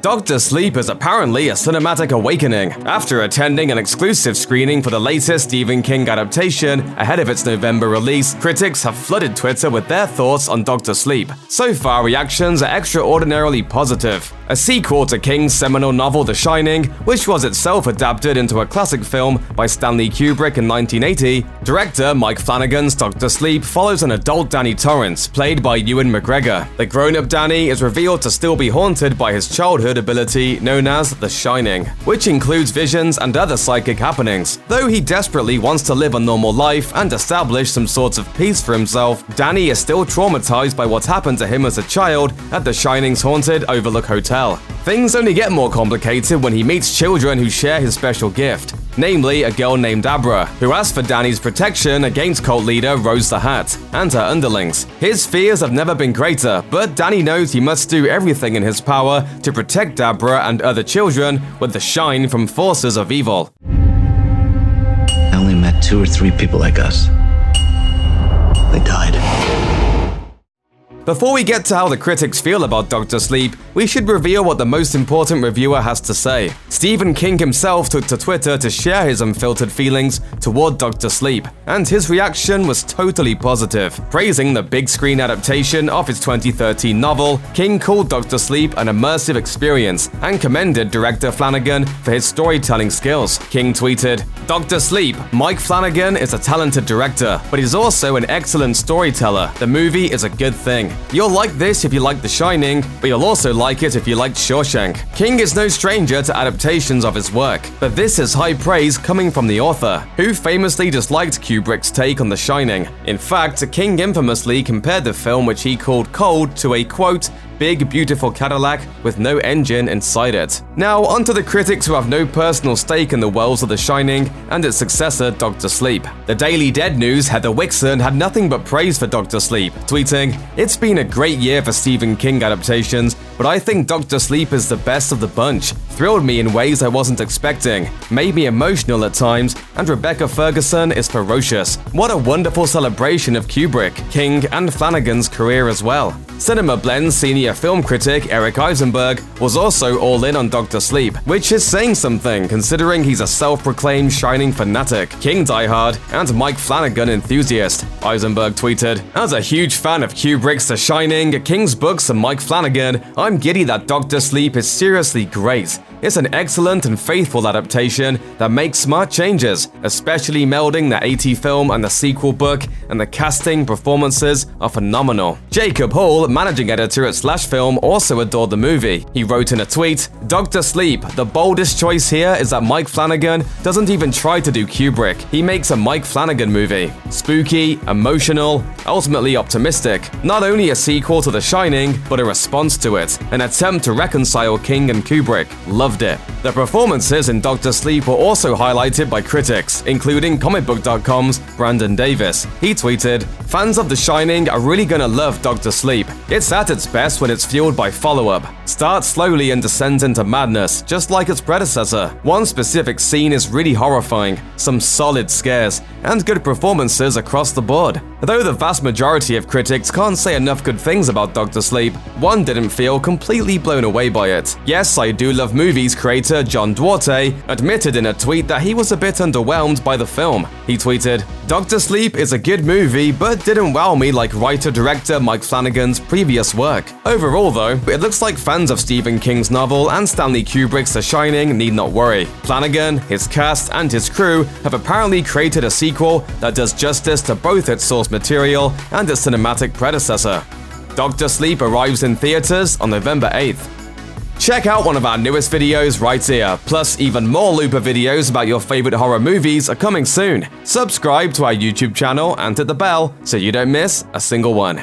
Dr. Sleep is apparently a cinematic awakening. After attending an exclusive screening for the latest Stephen King adaptation ahead of its November release, critics have flooded Twitter with their thoughts on Dr. Sleep. So far, reactions are extraordinarily positive. A sequel to King's seminal novel The Shining, which was itself adapted into a classic film by Stanley Kubrick in 1980, director Mike Flanagan's Dr. Sleep follows an adult Danny Torrance, played by Ewan McGregor. The grown-up Danny is revealed to still be haunted by his childhood ability known as The Shining, which includes visions and other psychic happenings. Though he desperately wants to live a normal life and establish some sort of peace for himself, Danny is still traumatized by what happened to him as a child at The Shining's haunted Overlook Hotel. Things only get more complicated when he meets children who share his special gift, namely a girl named Abra, who asks for Danny's protection against cult leader Rose the Hat and her underlings. His fears have never been greater, but Danny knows he must do everything in his power to protect Abra and other children with the shine from forces of evil. I only met 2 or 3 people like us. They died. Before we get to how the critics feel about Dr. Sleep, we should reveal what the most important reviewer has to say. Stephen King himself took to Twitter to share his unfiltered feelings toward Dr. Sleep, and his reaction was totally positive. Praising the big screen adaptation of his 2013 novel, King called Dr. Sleep an immersive experience and commended director Flanagan for his storytelling skills. King tweeted, "Dr. Sleep, Mike Flanagan is a talented director, but he's also an excellent storyteller. The movie is a good thing. You'll like this if you like The Shining, but you'll also like it if you liked Shawshank." King is no stranger to adaptations of his work, but this is high praise coming from the author, who famously disliked Kubrick's take on The Shining. In fact, King infamously compared the film, which he called cold, to a, quote, big, beautiful Cadillac with no engine inside it. Now, onto the critics who have no personal stake in the worlds of The Shining and its successor, Dr. Sleep. The Daily Dead News' Heather Wixon had nothing but praise for Dr. Sleep, tweeting, "It's been a great year for Stephen King adaptations, but I think Dr. Sleep is the best of the bunch. Thrilled me in ways I wasn't expecting, made me emotional at times, and Rebecca Ferguson is ferocious. What a wonderful celebration of Kubrick, King, and Flanagan's career as well." Cinema Blend's senior film critic Eric Eisenberg was also all in on Dr. Sleep, which is saying something considering he's a self-proclaimed Shining fanatic, King diehard, and Mike Flanagan enthusiast. Eisenberg tweeted, "As a huge fan of Kubrick's The Shining, King's books, and Mike Flanagan, I'm giddy that Dr. Sleep is seriously great. It's an excellent and faithful adaptation that makes smart changes, especially melding the 80 film and the sequel book, and the casting performances are phenomenal." Jacob Hall, managing editor at Slash Film, also adored the movie. He wrote in a tweet, "Dr. Sleep, the boldest choice here is that Mike Flanagan doesn't even try to do Kubrick. He makes a Mike Flanagan movie. Spooky, emotional, ultimately optimistic. Not only a sequel to The Shining, but a response to it. An attempt to reconcile King and Kubrick. Loved it." The performances in Dr. Sleep were also highlighted by critics, including comicbook.com's Brandon Davis. He tweeted, "Fans of The Shining are really gonna love Dr. Sleep. It's at its best when it's fueled by follow-up. Starts slowly and descends into madness, just like its predecessor. One specific scene is really horrifying, some solid scares, and good performances across the board." Though the vast majority of critics can't say enough good things about Dr. Sleep, one didn't feel completely blown away by it. Yes, I Do Love Movies creator John Duarte admitted in a tweet that he was a bit underwhelmed by the film. He tweeted, "Dr. Sleep is a good movie, but didn't wow me like writer-director Mike Flanagan's previous work. Overall, though, it looks like fans of Stephen King's novel and Stanley Kubrick's The Shining need not worry. Flanagan, his cast, and his crew have apparently created a sequel that does justice to both its source material and its cinematic predecessor." Dr. Sleep arrives in theaters on November 8th. Check out one of our newest videos right here, plus even more Looper videos about your favorite horror movies are coming soon. Subscribe to our YouTube channel and hit the bell so you don't miss a single one.